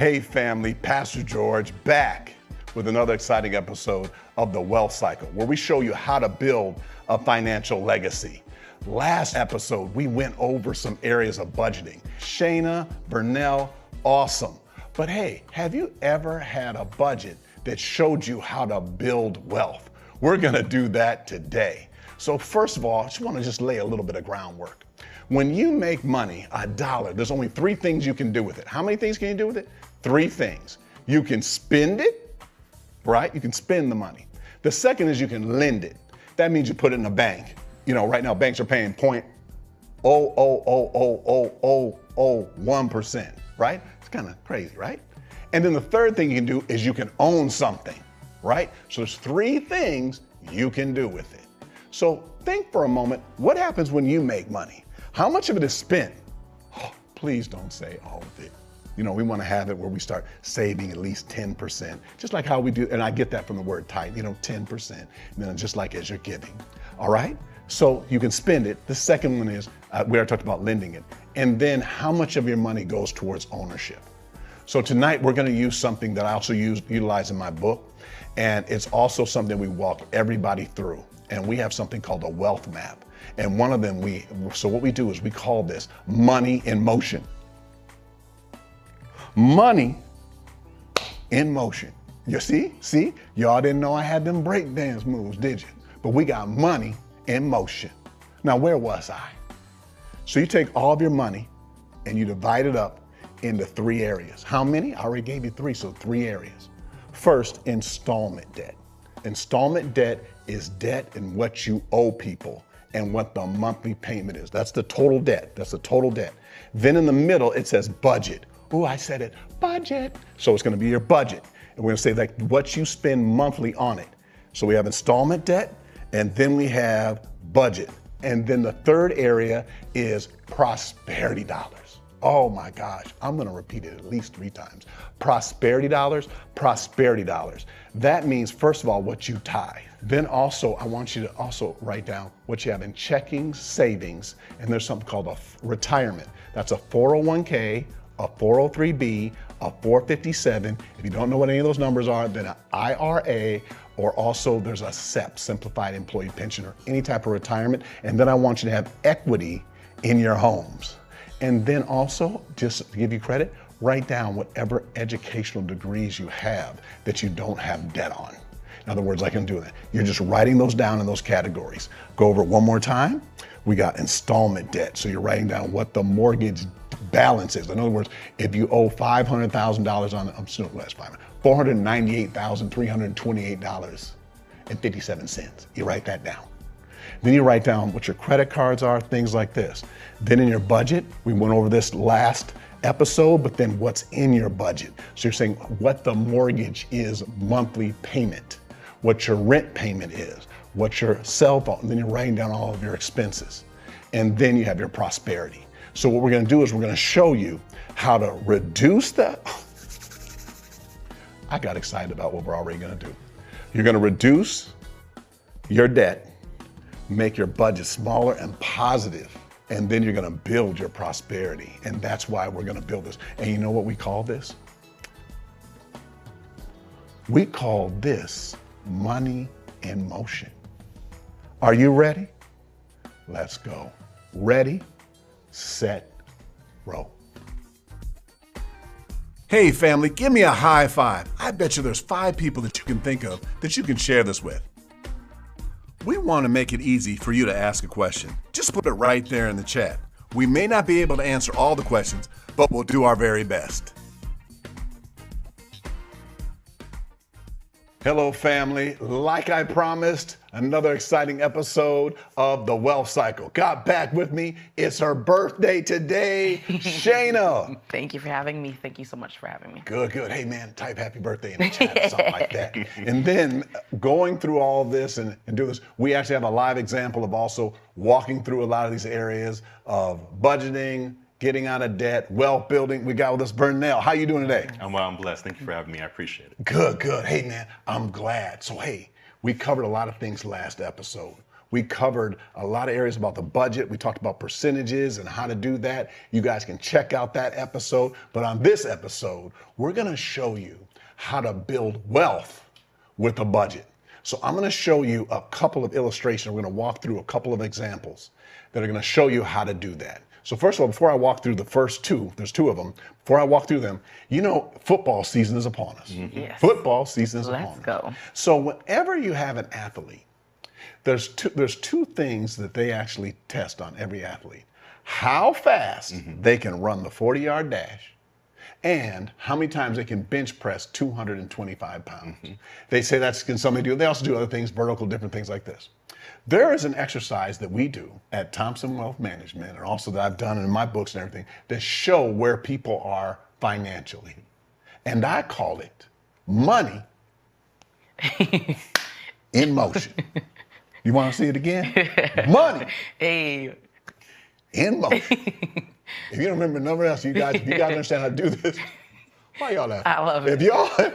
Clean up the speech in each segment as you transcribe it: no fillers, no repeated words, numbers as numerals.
Hey family, Pastor George back with another exciting episode of The Wealth Cycle, where we show you how to build a financial legacy. Last episode, we went over some areas of budgeting. Shayna, Burnell, awesome. But hey, have you ever had a budget that showed you how to build wealth? We're gonna do that today. So first of all, I just wanna lay a little bit of groundwork. When you make money, $1, there's only 3 things you can do with it. How many things can you do with it? 3 things. You can spend it, right? You can spend the money. The second is you can lend it. That means you put it in a bank. You know, right now banks are paying 0.0000001%, right? It's kind of crazy, right? And then the third thing you can do is you can own something, right? So there's 3 things you can do with it. So think for a moment, what happens when you make money? How much of it is spent? Oh, please don't say all of it. You know, we want to have it where we start saving at least 10%, just like how we do, and I get that from the word tithe, 10%, and then just like as you're giving, all right? So you can spend it. The second one is, we already talked about lending it. And then how much of your money goes towards ownership? So tonight we're going to use something that I also utilize in my book, and it's also something we walk everybody through. And we have something called a wealth map. And one of them, so what we do is we call this money in motion. Money in motion. You see? Y'all didn't know I had them breakdance moves, did you? But we got money in motion. Now, where was I? So you take all of your money and you divide it up into 3 areas. How many? I already gave you 3, so 3 areas. First, installment debt. Installment debt is debt in what you owe people and what the monthly payment is. That's the total debt. That's the total debt. Then in the middle, it says budget. Ooh, I said it, budget. So it's gonna be your budget. And we're gonna say like what you spend monthly on it. So we have installment debt, and then we have budget. And then the third area is prosperity dollars. Oh my gosh, I'm gonna repeat it at least 3 times. Prosperity dollars, prosperity dollars. That means, first of all, what you tithe. Then also, I want you to also write down what you have in checking, savings, and there's something called a retirement. That's a 401k, a 403b, a 457. If you don't know what any of those numbers are, then an IRA, or also there's a SEP, Simplified Employee Pension, or any type of retirement. And then I want you to have equity in your homes. And then also, just to give you credit, write down whatever educational degrees you have that you don't have debt on. In other words, I can do that. You're just writing those down in those categories. Go over it one more time. We got installment debt. So you're writing down what the mortgage balance is. In other words, if you owe $500,000 on, $498,328.57. You write that down. Then you write down what your credit cards are, things like this. Then in your budget, we went over this last episode, but then what's in your budget. So you're saying what the mortgage is monthly payment, what your rent payment is, what your cell phone, and then you're writing down all of your expenses. And then you have your prosperity. So what we're gonna do is we're gonna show you how to reduce that. I got excited about what we're already gonna do. You're gonna reduce your debt, make your budget smaller and positive, and then you're gonna build your prosperity. And that's why we're gonna build this. And you know what we call this? We call this money in motion. Are you ready? Let's go. Ready, set, roll. Hey family, give me a high five. I bet you there's 5 people that you can think of that you can share this with. We want to make it easy for you to ask a question. Just put it right there in the chat. We may not be able to answer all the questions, but we'll do our very best. Hello, family. Like I promised, another exciting episode of The Wealth Cycle. Got back with me. It's her birthday today, Shayna. Thank you for having me. Thank you so much for having me. Good. Hey, man, type happy birthday in the chat or something like that. And then going through all this and do this, we actually have a live example of also walking through a lot of these areas of budgeting, getting out of debt, wealth building. We got with us Burnell. How you doing today? I'm well, I'm blessed. Thank you for having me. I appreciate it. Good. Hey, man, I'm glad. So, hey, we covered a lot of things last episode. We covered a lot of areas about the budget. We talked about percentages and how to do that. You guys can check out that episode. But on this episode, we're going to show you how to build wealth with a budget. So I'm going to show you a couple of illustrations. We're going to walk through a couple of examples that are going to show you how to do that. So first of all, before I walk through the first two, there's two of them. Before I walk through them, you know, football season is upon us. Yes. Football season is upon us. Let's go. So whenever you have an athlete, there's two things that they actually test on every athlete. How fast they can run the 40-yard dash and how many times they can bench press 225 pounds. They say that's, can somebody do? They also do other things, vertical, different things like this. There is an exercise that we do at Thompson Wealth Management, and also that I've done in my books and everything, that show where people are financially. And I call it money in motion. You want to see it again? Money Hey. in motion. If you don't remember nothing else, you guys understand how to do this. Why y'all laughing? I love it.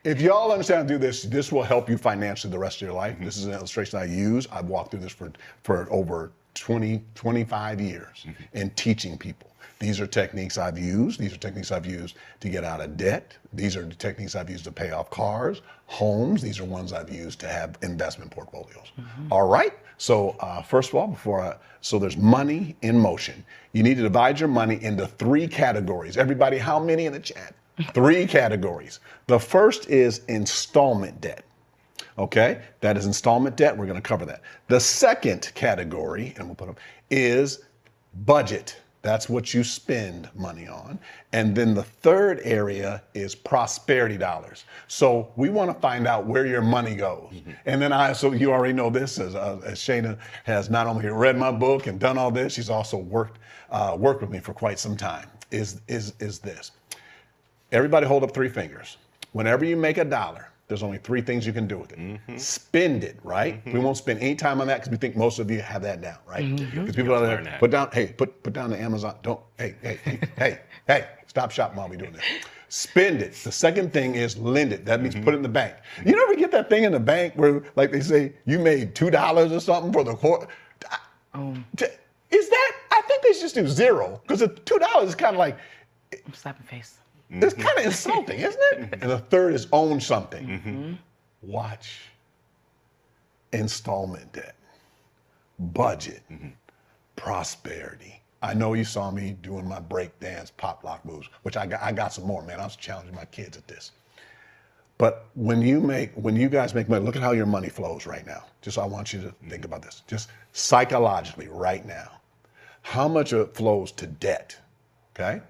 If y'all understand how to do this, this will help you financially the rest of your life. This is an illustration I use. I've walked through this for over 25 years in teaching people. These are techniques I've used. These are techniques I've used to get out of debt. These are the techniques I've used to pay off cars, homes. These are ones I've used to have investment portfolios. All right. So first of all, so there's money in motion. You need to divide your money into 3 categories. Everybody, how many in the chat? 3 categories. The first is installment debt. Okay, that is installment debt. We're going to cover that. The second category, and we'll put them, is budget. That's what you spend money on. And then the third area is prosperity dollars. So we want to find out where your money goes. And then so you already know this, as Shana has not only read my book and done all this, she's also worked with me for quite some time, is this. Everybody hold up 3 fingers. Whenever you make $1, there's only 3 things you can do with it. Spend it, right? We won't spend any time on that because we think most of you have that down, right? Because people are there, put down the Amazon. Hey, stop shopping while we're doing this. Spend it. The second thing is lend it. That means put it in the bank. You never get that thing in the bank where, like they say, you made $2 or something for the quarter. Is that? I think they should just do 0 because the $2 is kind of like. I'm slapping face. It's kind of insulting, isn't it? And the third is own something. Watch. Installment debt. Budget. Prosperity. I know you saw me doing my break dance pop lock moves, which I got some more, man. I was challenging my kids at this. But when you guys make money, look at how your money flows right now. Just I want you to think about this. Just psychologically right now. How much of it flows to debt? Okay?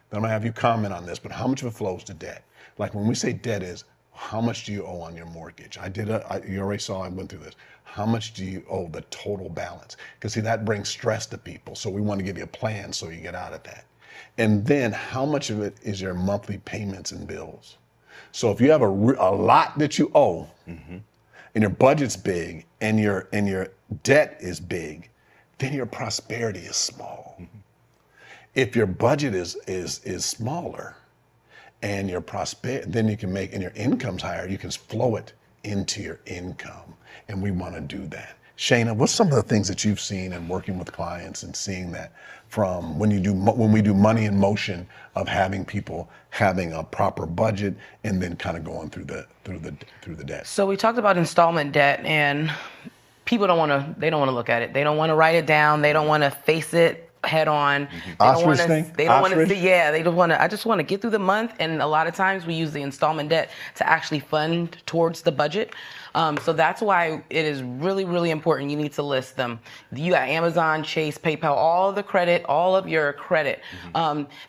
Then I'm gonna have you comment on this, but how much of it flows to debt? Like when we say debt is, how much do you owe on your mortgage? You already saw, I went through this. How much do you owe the total balance? Because see, that brings stress to people. So we want to give you a plan so you get out of that. And then how much of it is your monthly payments and bills? So if you have a lot that you owe, and your budget's big, and your debt is big, then your prosperity is small. If your budget is smaller and your then you can make, and your income's higher, you can flow it into your income. And we want to do that. Shana, what's some of the things that you've seen in working with clients and seeing that from when we do money in motion of having people having a proper budget and then kind of going through the debt? So we talked about installment debt, and people don't want to look at it. They don't want to write it down. They don't want to face it head on. They don't want to see, they don't want to, I just want to get through the month. And a lot of times we use the installment debt to actually fund towards the budget. So that's why it is really, really important. You need to list them. You got Amazon, Chase, PayPal, all of your credit.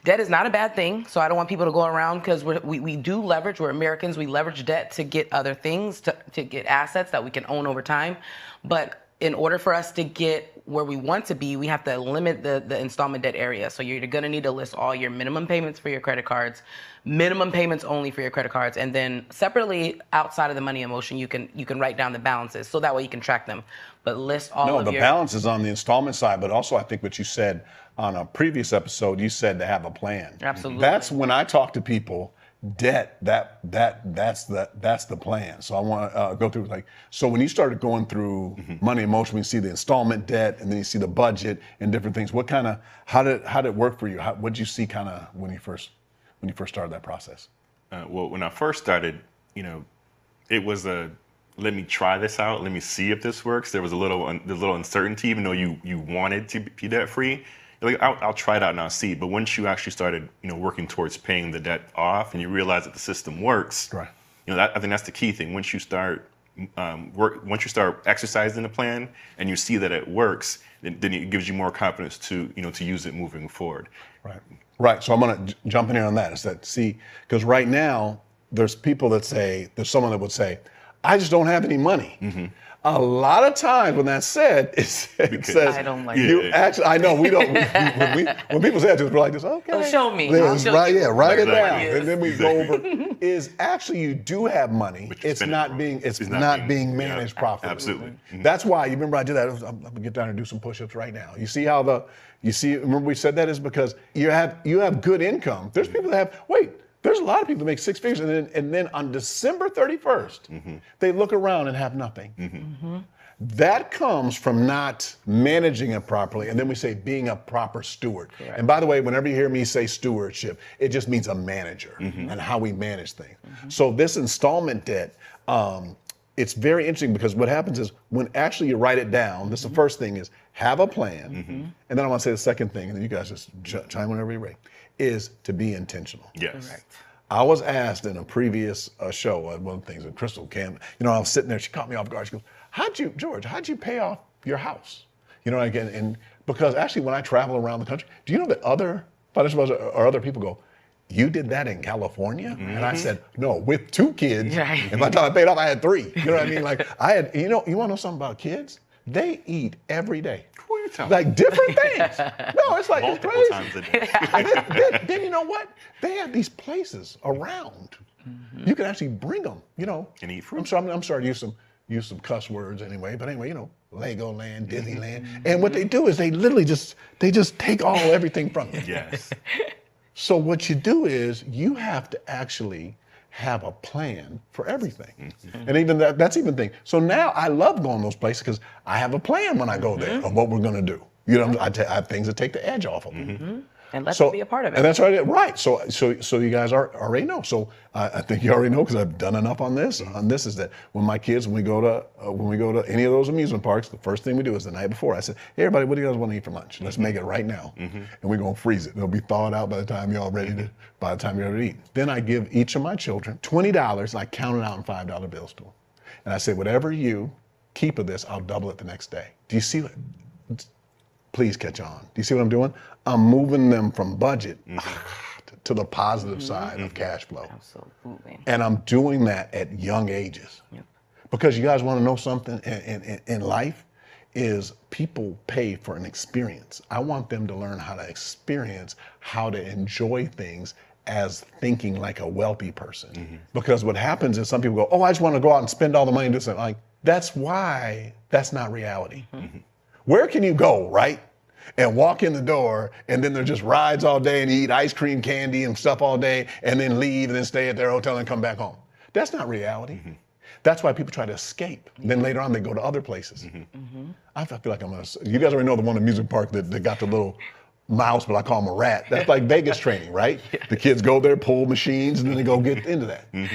Debt is not a bad thing. So I don't want people to go around, because we do leverage. We're Americans. We leverage debt to get other things, to get assets that we can own over time. But in order for us to get where we want to be, we have to limit the installment debt area. So you're going to need to list all your minimum payments for your credit cards, minimum payments only for your credit cards, and then separately, outside of the money in motion, you can write down the balances, so that way you can track them. But list all of your... No, the balance is on the installment side, but also I think what you said on a previous episode, you said to have a plan. Absolutely. That's when I talk to people, debt, that's the plan. So I want to go through so when you started going through money in motion, we see the installment debt, and then you see the budget and different things. How did it work for you? What did you see kind of when you first started that process? Well, when I first started, it was let me try this out. Let me see if this works. There was a little uncertainty, even though you wanted to be debt free. Like I'll try it out and I'll see. But once you actually started, working towards paying the debt off, and you realize that the system works, right? I think that's the key thing. Once you start exercising the plan and you see that it works, then it gives you more confidence to use it moving forward. Right. So I'm going to jump in here on that. Is that because right now there's someone that would say, I just don't have any money. Mm-hmm. A lot of times when that's said, it says, I don't like you it. actually, I know we don't, when people say it to us, we're like this, okay. Oh, show me. Write it down. It and then we go over, is actually you do have money. It's not being managed properly. Absolutely. Mm-hmm. That's why, you remember I did that, I'm going to get down and do some push-ups right now. You see remember we said that is because you have good income. There's people that there's a lot of people that make six figures, and then on December 31st, they look around and have nothing. That comes from not managing it properly, and then we say being a proper steward. Correct. And by the way, whenever you hear me say stewardship, it just means a manager and how we manage things. So this installment debt, it's very interesting because what happens is when actually you write it down, this is the first thing is have a plan, and then I want to say the second thing, and then you guys just chime in whenever you're ready, is to be intentional. Yes. Correct. I was asked in a previous show, one of the things that Crystal came, I was sitting there, she caught me off guard. She goes, George, how'd you pay off your house? And because actually when I travel around the country, do you know that other financial advisors or other people go, you did that in California? And I said, no, with 2 kids. Right. And by the time I paid off, I had 3. You know what I mean? Like I had, you want to know something about kids? They eat every day. Like different things. No, it's like multiple it's crazy. times a day. then you know what? They have these places around. You can actually bring them. And eat fruit. I'm sorry to use some cuss words anyway. But anyway, Legoland, Disneyland, and what they do is they literally just take everything from you. Yes. So what you do is you have to actually have a plan for everything. And even that's even thing. So now I love going to those places because I have a plan when I go there of what we're going to do. I have things that take the edge off of them. And let them be a part of it. And that's right. So you guys already know. So I think you already know because I've done enough on this. On this is that when my kids, when we go to any of those amusement parks, the first thing we do is the night before. I said, hey everybody, what do you guys want to eat for lunch? Let's make it right now, and we're gonna freeze it. It'll be thawed out by the time you're ready to eat. Then I give each of my children $20. And I count it out in $5 bills to them, and I say, whatever you keep of this, I'll double it the next day. Do you see what? Please catch on. Do you see what I'm doing? I'm moving them from budget to the positive side of cash flow. Absolutely. And I'm doing that at young ages. Yep. Because you guys want to know something in life is people pay for an experience. I want them to learn how to experience, how to enjoy things as thinking like a wealthy person. Because what happens is some people go, oh, I just want to go out and spend all the money and do something. Like, that's why that's not reality. Where can you go, right? And walk in the door, and then there's just rides all day and eat ice cream, candy, and stuff all day, and then leave and then stay at their hotel and come back home. That's not reality. That's why people try to escape. Then later on, they go to other places. I feel like you guys already know the one amusement park that got the little mouse, but I call him a rat. That's like Vegas training, right? The kids go there, pull machines, and then they go get into that. But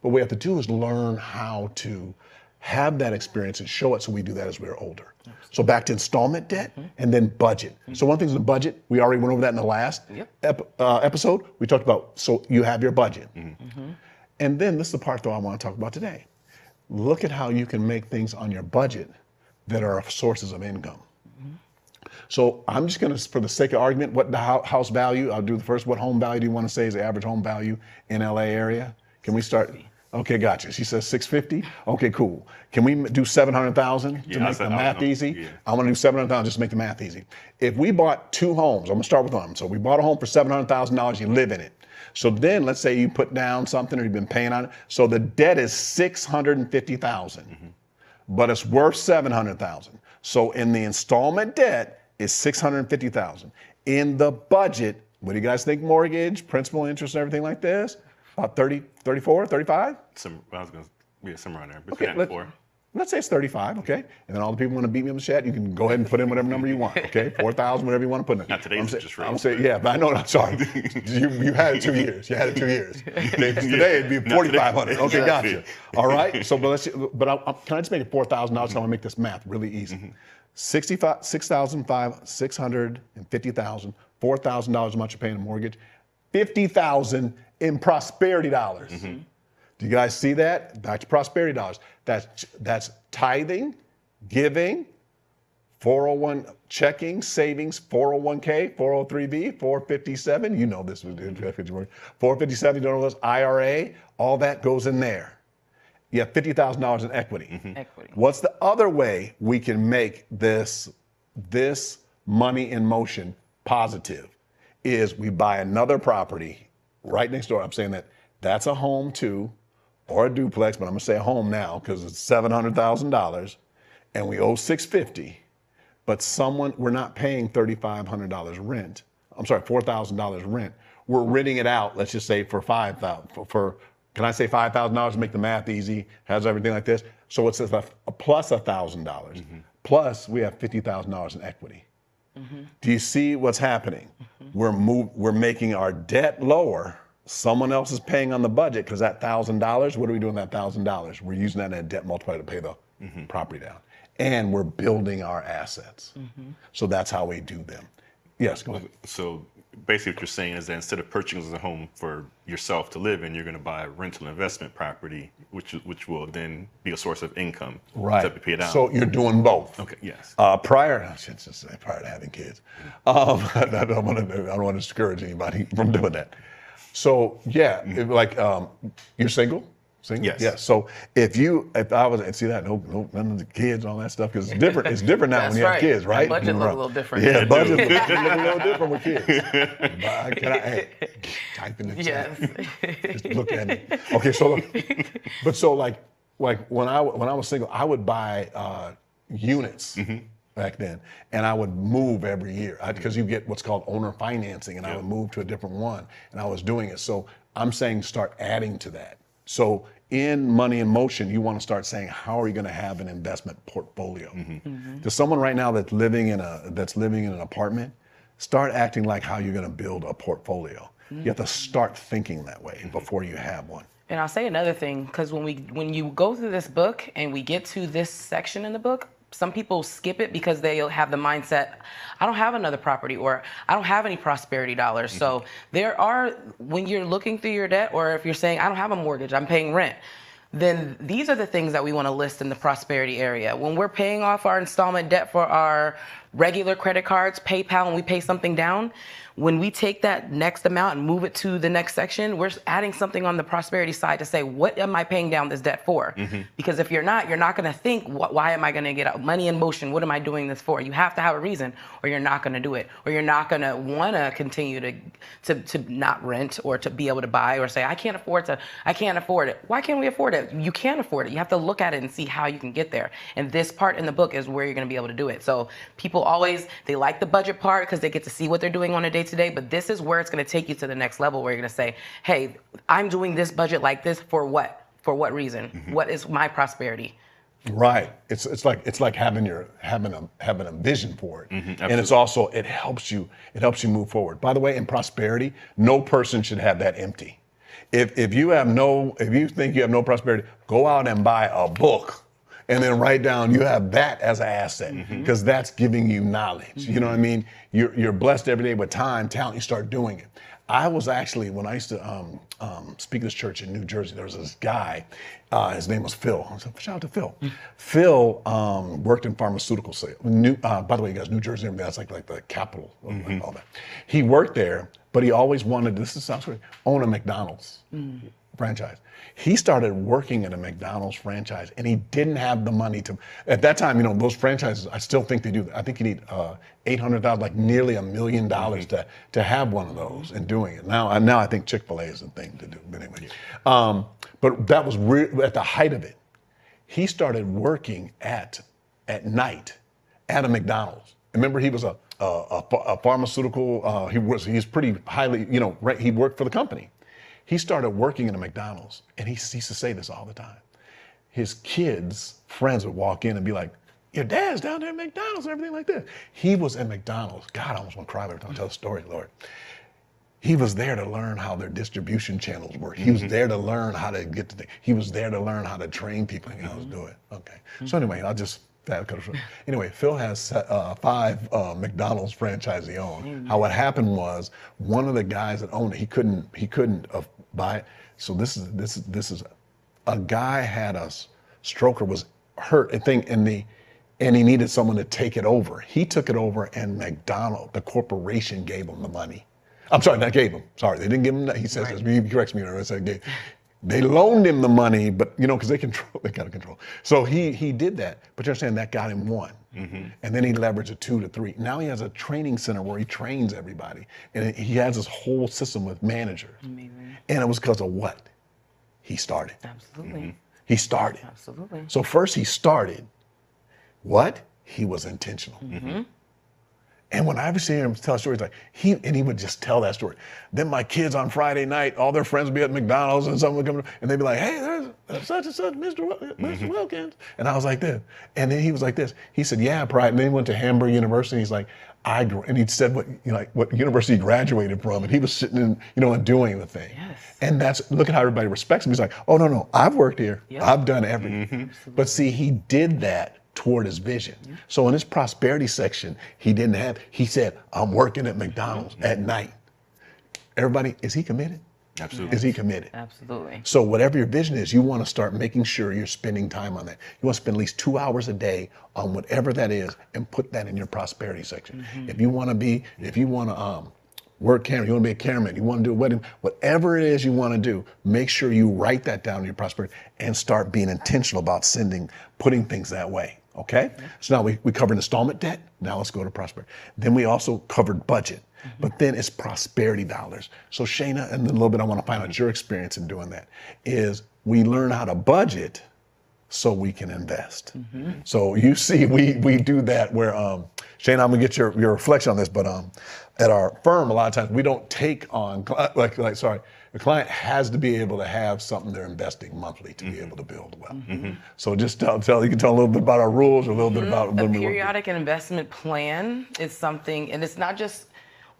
what we have to do is learn how to have that experience and show it, so we do that as we're older. So back to installment debt and then budget. So one thing's the budget. We already went over that in the last episode. We talked about, so you have your budget. And then this is the part though I want to talk about today. Look at how you can make things on your budget that are sources of income. So I'm just going to, for the sake of argument, what the house value, I'll do the first, what home value do you want to say is the average home value in LA area? Can we start? Okay, gotcha. She says 650. Okay, cool. Can we do 700,000 to make the math easy? Yeah. I want to do 700,000 just to make the math easy. If we bought 2 homes, I'm gonna start with one. So we bought a home for $700,000. You live in it. So then let's say you put down something or you've been paying on it. So the debt is 650,000, but it's worth 700,000. So in the installment debt is 650,000. In the budget, what do you guys think? Mortgage, principal, interest, and everything like this? About 30, 34, 35? I was going to be somewhere around there. Between that and 4. Let's say it's 35, okay? And then all the people want to beat me in the chat, you can go ahead and put in whatever number you want, okay? 4,000, whatever you want to put in. Not today's interest rate. I'm saying, yeah, but I know, I'm sorry. You had it 2 years. You had it 2 years. Today it'd be 4,500. Okay, gotcha. All right, so but can I just make it $4,000 so I'm going to make this math really easy. 650,000, $4,000 a month you're paying a mortgage, 50,000 in prosperity dollars. Do you guys see that? Back to prosperity dollars. That's tithing, giving, 401 checking, savings, 401k, 403b, 457. You know this was 457. You don't know this IRA. All that goes in there. You have $50,000 in equity. Equity. What's the other way we can make this money in motion positive? Is we buy another property right next door. I'm saying that's a home too, or a duplex, but I'm gonna say a home now because it's $700,000, and we owe $650. But we're not paying $3,500 rent. I'm sorry, $4,000 rent. We're renting it out. Let's just say for $5,000. Can I say $5,000 to make the math easy? Has everything like this. So it's a plus $1,000. Plus we have $50,000 in equity. Do you see what's happening? We're making our debt lower. Someone else is paying on the budget because that $1,000, what are we doing with that $1,000? We're using that in a debt multiplier to pay the property down. And we're building our assets. So that's how we do them. Yes, go ahead. So basically what you're saying is that instead of purchasing a home for yourself to live in, you're going to buy a rental investment property, which will then be a source of income to pay down. So you're doing both. Okay, yes. Prior to having kids, I don't want to discourage anybody from doing that. So yeah, you're single? Yes. Yeah. So if I was, and see that, no, none of the kids, all that stuff, because it's different. It's different now when you have kids, right? Budget look a little different. Yeah, budget look a little different with kids. Type in the chat. Just look at me. Okay, so like when I was single, I would buy units. Back then, and I would move every year because you get what's called owner financing, and I would move to a different one, and I was doing it. So I'm saying start adding to that. So in Money in Motion, you want to start saying, how are you going to have an investment portfolio? To someone right now that's living in an apartment, start acting like how you're going to build a portfolio. You have to start thinking that way before you have one. And I'll say another thing, because when you go through this book and we get to this section in the book, some people skip it because they'll have the mindset, I don't have another property, or I don't have any prosperity dollars. So when you're looking through your debt, or if you're saying, I don't have a mortgage, I'm paying rent, then these are the things that we want to list in the prosperity area. When we're paying off our installment debt for our regular credit cards, PayPal, and we pay something down, when we take that next amount and move it to the next section, we're adding something on the prosperity side to say, what am I paying down this debt for? Because if you're not going to think, why am I going to get money in motion? What am I doing this for? You have to have a reason, or you're not going to do it, or you're not going to want to continue to not rent, or to be able to buy, or say, I can't afford it. Why can't we afford it? You can't afford it. You have to look at it and see how you can get there. And this part in the book is where you're going to be able to do it. So people they like the budget part because they get to see what they're doing on a day-to-day, but this is where it's going to take you to the next level, where you're going to say, hey, I'm doing this budget like this for what? For what reason? What is my prosperity? Right. It's like having a vision for it. And it's also, it helps you move forward. By the way, in prosperity, no person should have that empty. If you think you have no prosperity, go out and buy a book. And then write down, you have that as an asset, because that's giving you knowledge. You know what I mean? You're blessed every day with time, talent, you start doing it. I was actually, when I used to speak at this church in New Jersey, there was this guy, his name was Phil. Shout out to Phil. Phil worked in pharmaceutical sales. By the way, you guys, New Jersey, that's like the capital of all that. He worked there, but he always wanted, sounds great, own a McDonald's franchise. He started working at a McDonald's franchise, and he didn't have the money to. At that time, those franchises, I still think they do. I think you need $800,000, like nearly $1 million to have one of those, and doing it. Now I think Chick-fil-A is the thing to do. But anyway, but that was at the height of it. He started working at night at a McDonald's. Remember, he was a pharmaceutical. He's pretty highly. He worked for the company. He started working in a McDonald's, and he used to say this all the time. His kids' friends would walk in and be like, your dad's down there at McDonald's and everything like that. He was at McDonald's. God, I almost want to cry every time I tell the story, Lord. He was there to learn how their distribution channels work. He was there to learn how to get to things. He was there to learn how to train people and how to do it. Okay. So anyway, anyway, Phil has 5 McDonald's franchise he owned. How it happened was one of the guys that owned it, he couldn't buy it. So this is a guy had a stroke or was hurt, I think, and he needed someone to take it over. He took it over, and McDonald's, the corporation, gave him the money. I'm sorry, not gave him. Sorry, they didn't give him that. He says this. He corrects me. I said they loaned him the money, but because they got to control. So he did that. But you're saying that got him 1, and then he leveraged it 2 to 3. Now he has a training center where he trains everybody, and he has this whole system with managers. Amazing. And it was because of what he started. Absolutely. He started. Absolutely. So first he started. What? He was intentional. And when I ever see him tell stories like he would just tell that story. Then my kids on Friday night, all their friends would be at McDonald's and someone would come and they'd be like, hey, there's such and such, Mr. Wilkins. And I was like this. And then he was like this. He said, yeah, pride. And then he went to Hamburg University. He's like, and he said what university he graduated from. And he was sitting in, and doing the thing. Yes. And look at how everybody respects him. He's like, oh, no, I've worked here. Yep. I've done everything. But see, he did that toward his vision. So in his prosperity section, he said, I'm working at McDonald's at night. Everybody, is he committed? Absolutely. Is he committed? Absolutely. So whatever your vision is, you want to start making sure you're spending time on that. You want to spend at least 2 hours a day on whatever that is and put that in your prosperity section. If you want to work camera, you want to be a cameraman, you want to do a wedding, whatever it is you want to do, make sure you write that down in your prosperity and start being intentional about putting things that way. Okay? So now we covered installment debt. Now let's go to prosperity. Then we also covered budget, but then it's prosperity dollars. So Shayna, and then a little bit I want to find out your experience in doing that, is we learn how to budget so we can invest. So you see, we do that where, Shayna, I'm gonna get your reflection on this, but at our firm, a lot of times we don't take on, the client has to be able to have something they're investing monthly to be able to build wealth. So just you can tell a little bit about our rules, or a little bit about a periodic investment plan is something, and it's not just,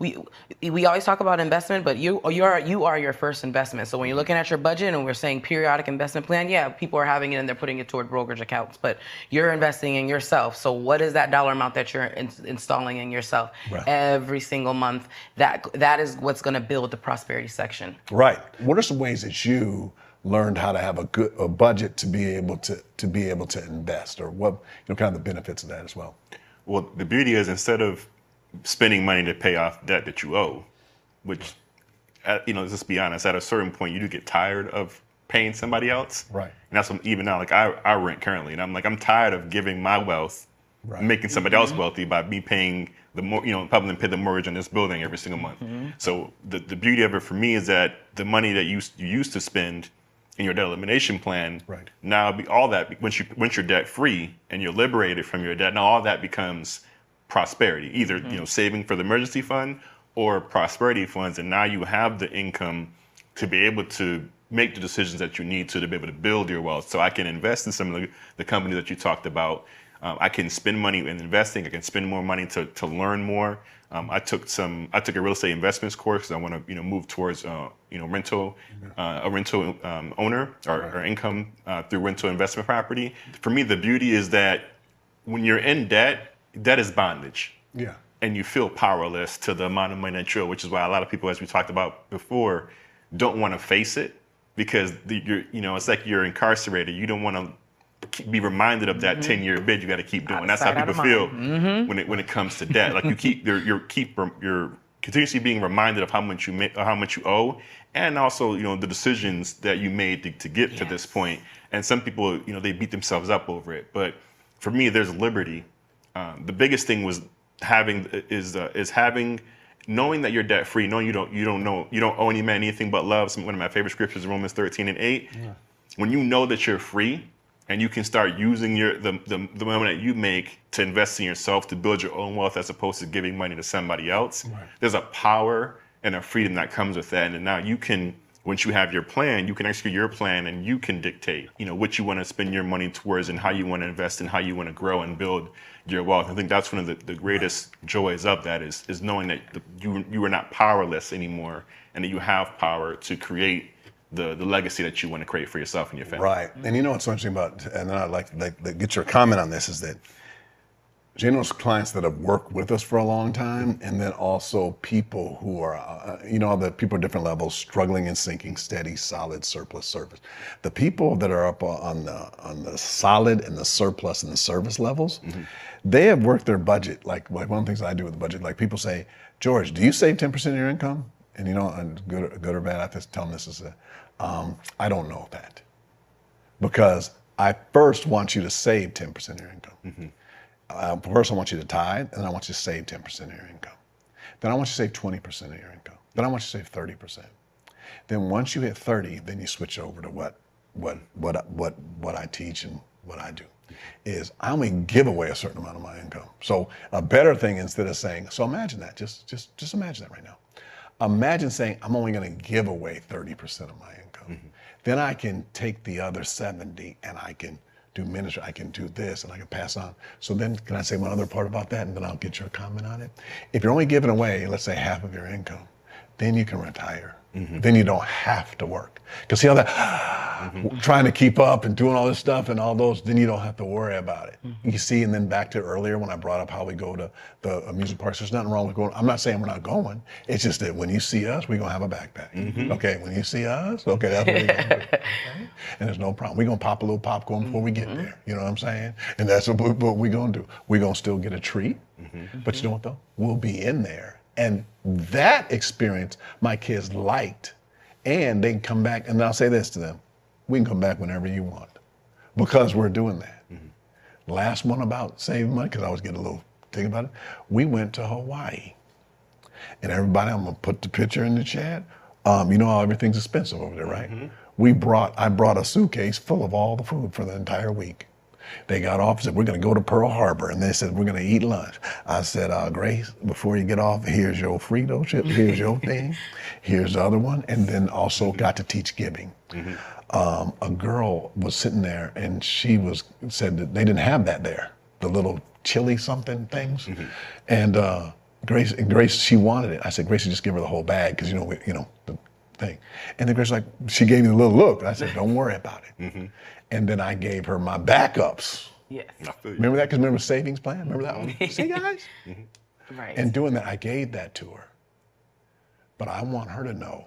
we always talk about investment, but you are your first investment. So when you're looking at your budget and we're saying periodic investment plan, yeah, people are having it and they're putting it toward brokerage accounts, but you're investing in yourself. So what is that dollar amount that you're installing in yourself every single month? That is what's going to build the prosperity section. Right. What are some ways that you learned how to have a budget to be able to invest, or what kind of the benefits of that as well? Well, the beauty is, instead of spending money to pay off debt that you owe, which, let's be honest, at a certain point you do get tired of paying somebody else. Right. And that's what, even now, like I rent currently, and I'm tired of giving my wealth, making somebody else wealthy by me paying probably pay the mortgage on this building every single month. So the beauty of it for me is that the money that you used to spend in your debt elimination plan, now all that, once you're debt free and you're liberated from your debt, now all that becomes prosperity, either saving for the emergency fund or prosperity funds, and now you have the income to be able to make the decisions that you need to be able to build your wealth. So I can invest in some of the companies that you talked about. I can spend money in investing. I can spend more money to learn more. I took a real estate investments course. I want to move towards a rental owner or income through rental investment property. For me, the beauty is that when you're in debt is bondage. Yeah. And you feel powerless to the amount of money that you owe, which is why a lot of people, as we talked about before, don't want to face it, because it's like you're incarcerated. You don't want to be reminded of that 10-year bid. You got to keep doing. That's how people feel when it comes to debt. Like you're continuously being reminded of how much you owe, and also the decisions that you made to get to this point. And some people they beat themselves up over it. But for me, there's liberty. The biggest thing was knowing that you're debt free, knowing you don't owe any man anything but love. One of my favorite scriptures is Romans 13:8. Yeah. When you know that you're free and you can start using the money that you make to invest in yourself, to build your own wealth, as opposed to giving money to somebody else, there's a power and a freedom that comes with that. And now you can once you have your plan, you can execute your plan and you can dictate, what you want to spend your money towards and how you want to invest and how you want to grow and build your wealth. I think that's one of the greatest joys of that is knowing that you are not powerless anymore and that you have power to create the legacy that you want to create for yourself and your family. Right. And you know what's interesting about, and I'd like to get your comment on this, is that generous clients that have worked with us for a long time, and then also people who are, the people at different levels, struggling and sinking, steady, solid, surplus, service. The people that are up on the solid and the surplus and the service levels, they have worked their budget. Like one of the things I do with the budget, like people say, George, do you save 10% of your income? And good or bad, I have to tell them this is I don't know that. Because I first want you to save 10% of your income. First, I want you to tithe, and I want you to save 10% of your income. Then I want you to save 20% of your income. Then I want you to save 30%. Then once you hit 30, then you switch over to what I teach and what I do. Is I only give away a certain amount of my income. So a better thing, instead of saying, so imagine that, just imagine that right now. Imagine saying, I'm only going to give away 30% of my income. Then I can take the other 70 and I can do ministry, I can do this, and I can pass on. So then, can I say one other part about that, and then I'll get your comment on it? If you're only giving away, let's say, half of your income, then you can retire. Then you don't have to work. Because see how that, trying to keep up and doing all this stuff and all those, then you don't have to worry about it. You see, and then back to earlier when I brought up how we go to the amusement parks, there's nothing wrong with going. I'm not saying we're not going. It's just that when you see us, we're going to have a backpack. Okay, when you see us, okay, that's what we're going to do. Okay? And there's no problem. We're going to pop a little popcorn before we get there. You know what I'm saying? And that's what we're going to do. We're going to still get a treat. But you know what, though? We'll be in there. And that experience my kids liked, and they can come back, and I'll say this to them, we can come back whenever you want, because we're doing that. Last one about saving money, because I always get a little thing about it, we went to Hawaii. And everybody, I'm gonna put the picture in the chat, you know how everything's expensive over there, right? I brought a suitcase full of all the food for the entire week. They got off and said, we're going to go to Pearl Harbor. And they said, we're going to eat lunch. I said, Grace, before you get off, here's your Frito chip, here's your thing, here's the other one. And then also got to teach giving. A girl was sitting there and said that they didn't have that there, the little chili something things. And Grace, she wanted it. I said, Grace, you just give her the whole bag, because the thing. And then Grace was like, she gave me the little look. I said, don't worry about it. And then I gave her my backups. Yes. Remember that? Because remember savings plan? Remember that one? See, guys? Right. And doing that, I gave that to her. But I want her to know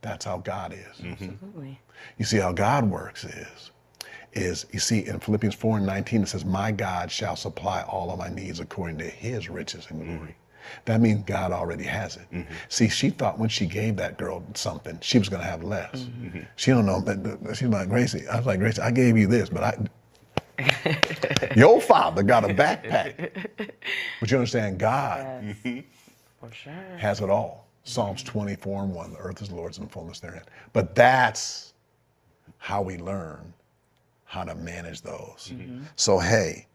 that's how God is. Absolutely. You see, how God works is you see in Philippians 4:19, it says, my God shall supply all of my needs according to his riches and glory. That means God already has it. See, she thought when she gave that girl something, she was going to have less. She don't know. She's like, Gracie. I was like, Gracie, I gave you this, but your father got a backpack. But you understand, God For sure. has it all. Psalms 24:1, the earth is the Lord's and the fullness therein. But that's how we learn how to manage those. So, hey,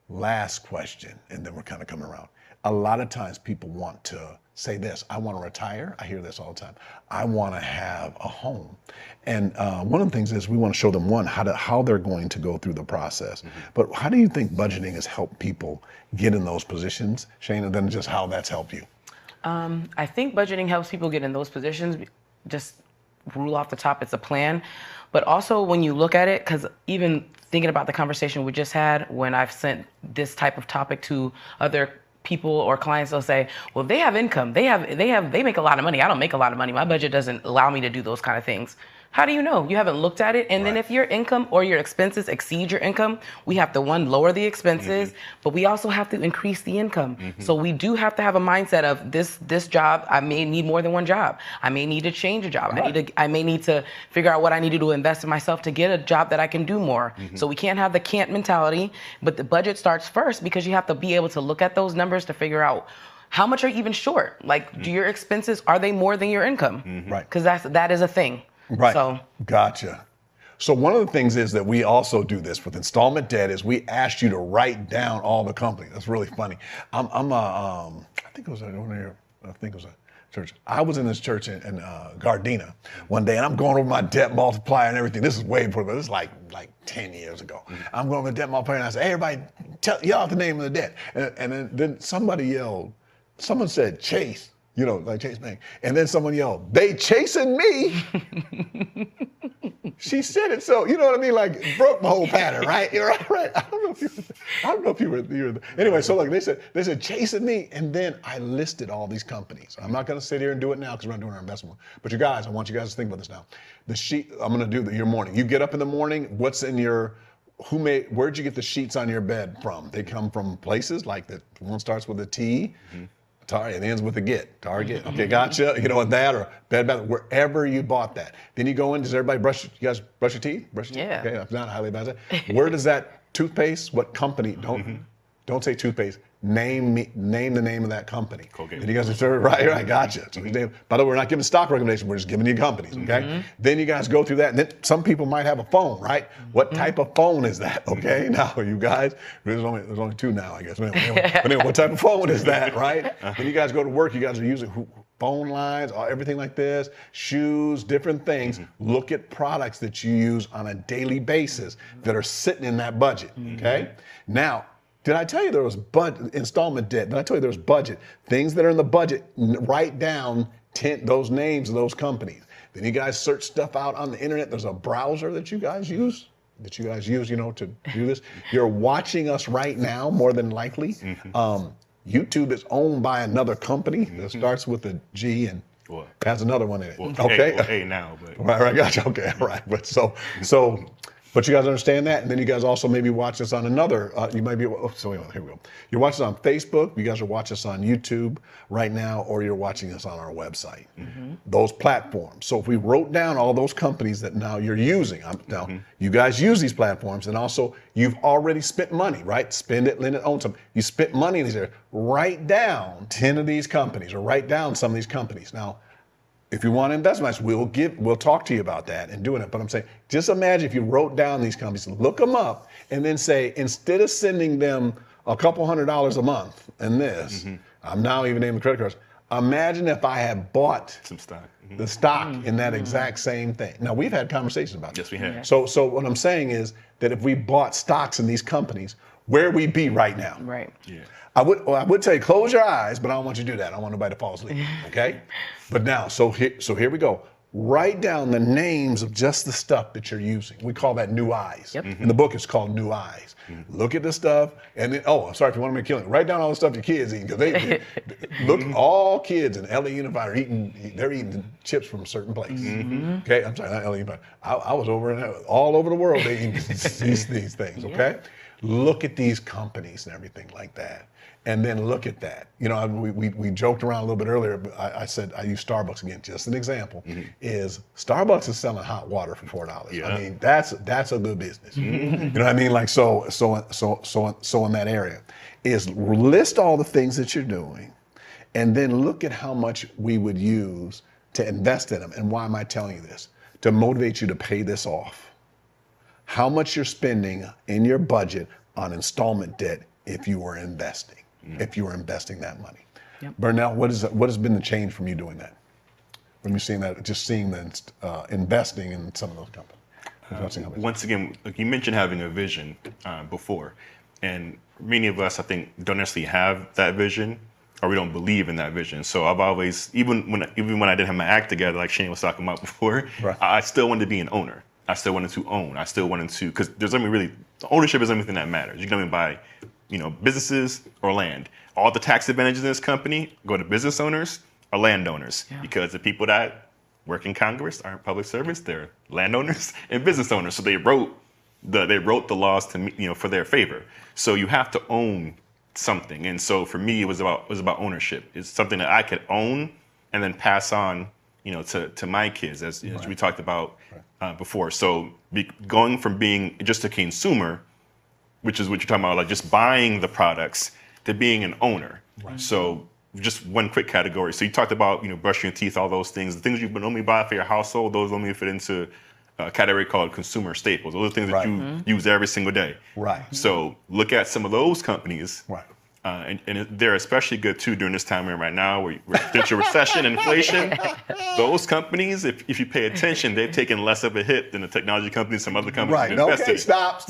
last question, and then we're kind of coming around. A lot of times people want to say this, I want to retire. I hear this all the time. I want to have a home. And one of the things is we want to show them, one, how they're going to go through the process. But how do you think budgeting has helped people get in those positions, Shane, and then just how that's helped you? I think budgeting helps people get in those positions. Just rule off the top, it's a plan. But also when you look at it, because even thinking about the conversation we just had, when I've sent this type of topic to other people or clients, they'll say, well, they have income. They make a lot of money. I don't make a lot of money. My budget doesn't allow me to do those kind of things. How do you know? You haven't looked at it. And then if your income or your expenses exceed your income, we have to, one, lower the expenses, but we also have to increase the income. So we do have to have a mindset of this job, I may need more than one job. I may need to change a job. I may need to figure out what I need to do to invest in myself to get a job that I can do more. So we can't have the can't mentality, but the budget starts first, because you have to be able to look at those numbers to figure out how much are you even short? Like, do your expenses, are they more than your income? Right. Because that is a thing. Right. So. Gotcha. So one of the things is that we also do this with installment debt is we asked you to write down all the companies. That's really funny. I think it was one of your, church. I was in this church in Gardena one day, and I'm going over my debt multiplier and everything. This is way before, but this is like 10 years ago. I'm going over the debt multiplier, and I said, hey, everybody, yell out the name of the debt. And then somebody yelled, someone said, Chase, like Chase Bank. And then someone yelled, they chasing me. She said it so, you know what I mean? Like, broke my whole pattern, right? Right. I don't know if you were. Anyway, so look, they said chasing me, and then I listed all these companies. I'm not going to sit here and do it now because we're not doing our investment. But you guys, I want you guys to think about this now. The sheet, I'm going to do your morning. You get up in the morning, what's in your, where'd you get the sheets on your bed from? They come from places like one starts with a T. It ends with a get, Target. Okay, gotcha. And that or Bed Bath, wherever you bought that. Then you go in. Does everybody you guys brush your teeth? Yeah. Okay, I'm not highly about that. Where does that toothpaste? What company? Don't say toothpaste. Name the name of that company. Colgate. And you guys are right, gotcha. So by the way, we're not giving stock recommendations. We're just giving you companies. Okay. Then you guys go through that, and then some people might have a phone, right? What type of phone is that? Okay. Now you guys, there's only two now, I guess. But anyway, what type of phone is that, right? Then you guys go to work. You guys are using phone lines, everything like this, shoes, different things. Look at products that you use on a daily basis that are sitting in that budget. Okay. Now, did I tell you there was installment debt? Did I tell you there was budget? Things that are in the budget, write down those names of those companies. Then you guys search stuff out on the internet. There's a browser that you guys use, to do this. You're watching us right now, more than likely. YouTube is owned by another company that starts with a G and has another one in it. Okay. A now, but. Right, gotcha. Okay, all right. But but you guys understand that? And then you guys also maybe watch us on another, here we go. You're watching us on Facebook, you guys are watching us on YouTube right now, or you're watching us on our website. Those platforms. So if we wrote down all those companies that now you're using, you guys use these platforms, and also you've already spent money, right? Spend it, lend it, own some. You spent money in these areas. Write down 10 of these companies, or write down some of these companies. Now, if you want to invest much, we'll talk to you about that and doing it. But I'm saying, just imagine if you wrote down these companies, look them up, and then say, instead of sending them a couple $100s a month in this, I'm now even naming credit cards. Imagine if I had bought some stock, the stock in that exact same thing. Now, we've had conversations about this. Yes, we have. So what I'm saying is that if we bought stocks in these companies, where we'd be right now. Right. Yeah. I would say close your eyes, but I don't want you to do that. I don't want nobody to fall asleep, okay? But now, so here we go. Write down the names of just the stuff that you're using. We call that new eyes. Yep. In the book, it's called New Eyes. Look at the stuff, and then, I'm sorry if you want me to kill it. Write down all the stuff your kids eat, because look, all kids in LA Unified they're eating chips from a certain place. Okay, I'm sorry, not LA Unified. I was all over the world, they eat these things, okay? Look at these companies and everything like that. And then look at that. We joked around a little bit earlier, but I said I use Starbucks again. Just an example is Starbucks is selling hot water for $4. Yeah. I mean, that's a good business. You know what I mean? Like so in that area is list all the things that you're doing, and then look at how much we would use to invest in them. And why am I telling you this? To motivate you to pay this off. How much you're spending in your budget on installment debt if you were investing. If you were investing that money. Yep. Burnell, what has been the change from you doing that? From you seeing that, just seeing the investing in some of those companies? Once again, you mentioned having a vision before, and many of us, I think, don't necessarily have that vision, or we don't believe in that vision. So I've always, even when I didn't have my act together, like Shane was talking about before, right. I still wanted to be an owner. I still wanted to own. I still wanted to, because there's ownership is everything that matters. You can only buy businesses or land. All the tax advantages in this company go to business owners or landowners, because the people that work in Congress aren't public service; they're landowners and business owners. So they wrote the laws to for their favor. So you have to own something, and so for me, it was about ownership. It's something that I could own and then pass on, to my kids, as we talked about before. So going from being just a consumer, which is what you're talking about, like just buying the products, to being an owner. Right. So just one quick category. So you talked about, brushing your teeth, all those things. The things you would normally buy for your household, those only fit into a category called consumer staples. Those are things that you use every single day. Right. So look at some of those companies And they're especially good too during this time we're in right now, where there's a recession, inflation. Those companies, if you pay attention, they've taken less of a hit than the technology companies, some other companies. Right. Okay. Stop.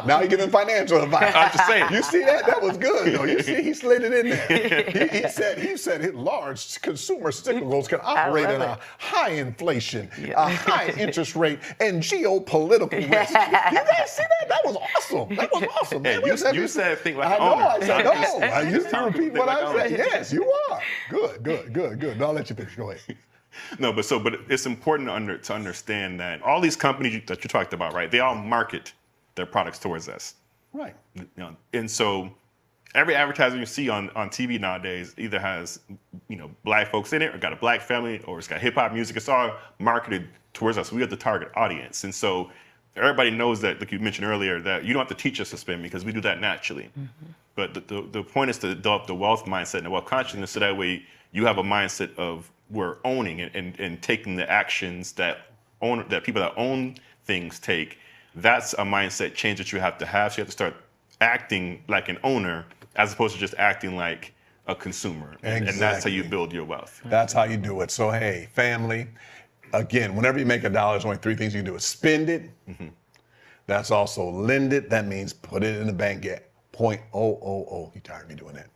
Now you're giving financial advice. I'm just saying. You see that? That was good. Though. You see, he slid it in there. He said large consumer cyclicals can operate in a high inflation, a high interest rate, and geopolitical risk. You guys see that? That was awesome. Hey, you said think like I an owner. I said no. I used to repeat what I said. Yes, you are. Good. No, I'll let you finish. Go ahead. No, but it's important to understand that all these companies that you talked about, right? They all market their products towards us. Right. And so every advertisement you see on TV nowadays either has, black folks in it, or got a black family, or it's got hip hop music. It's all marketed towards us. We have the target audience. And so everybody knows that, like you mentioned earlier, that you don't have to teach us to spend because we do that naturally. Mm-hmm. But the point is to develop the wealth mindset and the wealth consciousness, so that way you have a mindset of we're owning and taking the actions that people that own things take. That's a mindset change that you have to have. So you have to start acting like an owner as opposed to just acting like a consumer. Exactly. And that's how you build your wealth. That's how you do it. So hey, family, again, whenever you make $1, there's only 3 things you can do: is spend it. Mm-hmm. That's also lend it. That means put it in the bank at 0.000. You tired of me doing that.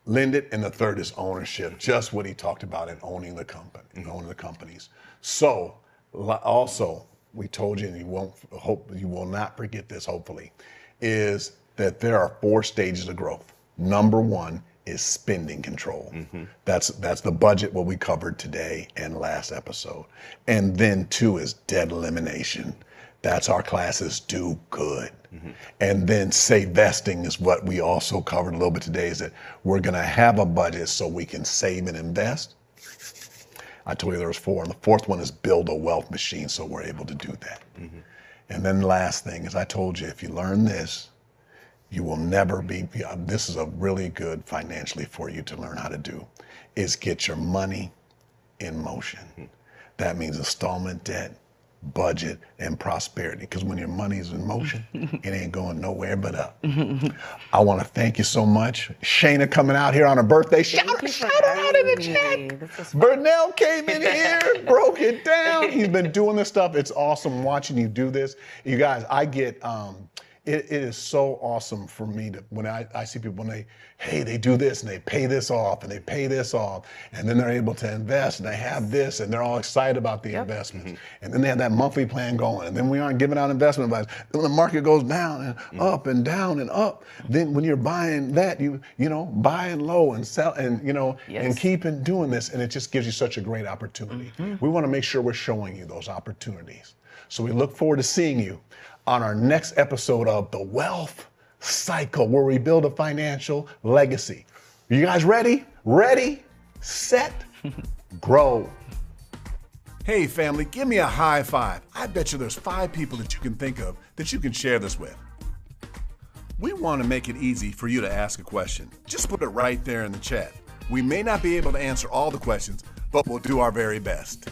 Lend it, and the third is ownership. Just what he talked about in owning the company, owning the companies. So also, we told you, and you will not forget this, hopefully, is that there are 4 stages of growth. Number 1 is spending control. Mm-hmm. That's the budget, what we covered today and last episode. And then 2 is debt elimination. That's our classes do good. Mm-hmm. And then say vesting is what we also covered a little bit today, is that we're gonna have a budget so we can save and invest. I told you there was 4, and the 4th one is build a wealth machine so we're able to do that. Mm-hmm. And then the last thing is, I told you, if you learn this, you will never be, this is a really good financially for you to learn how to do, is get your money in motion. Mm-hmm. That means installment debt, budget, and prosperity. Because when your money's in motion, it ain't going nowhere but up. I want to thank you so much. Shayna coming out here on her birthday. Shout her out in the chat. Burnell came in here, broke it down. He's been doing this stuff. It's awesome watching you do this. You guys, I get, it is so awesome for me to, when I see people, when they do this and they pay this off and they pay this off, and then they're able to invest and they have this and they're all excited about the investments. Mm-hmm. And then they have that monthly plan going, and then we aren't giving out investment advice. Then the market goes down and up and down and up. Then when you're buying that, you buying low and sell and, and keeping doing this, and it just gives you such a great opportunity. Mm-hmm. We want to make sure we're showing you those opportunities. So we look forward to seeing you on our next episode of The Wealth Cycle, where we build a financial legacy. Are you guys ready? Ready, set, grow. Hey family, give me a high five. I bet you there's 5 people that you can think of that you can share this with. We want to make it easy for you to ask a question. Just put it right there in the chat. We may not be able to answer all the questions, but we'll do our very best.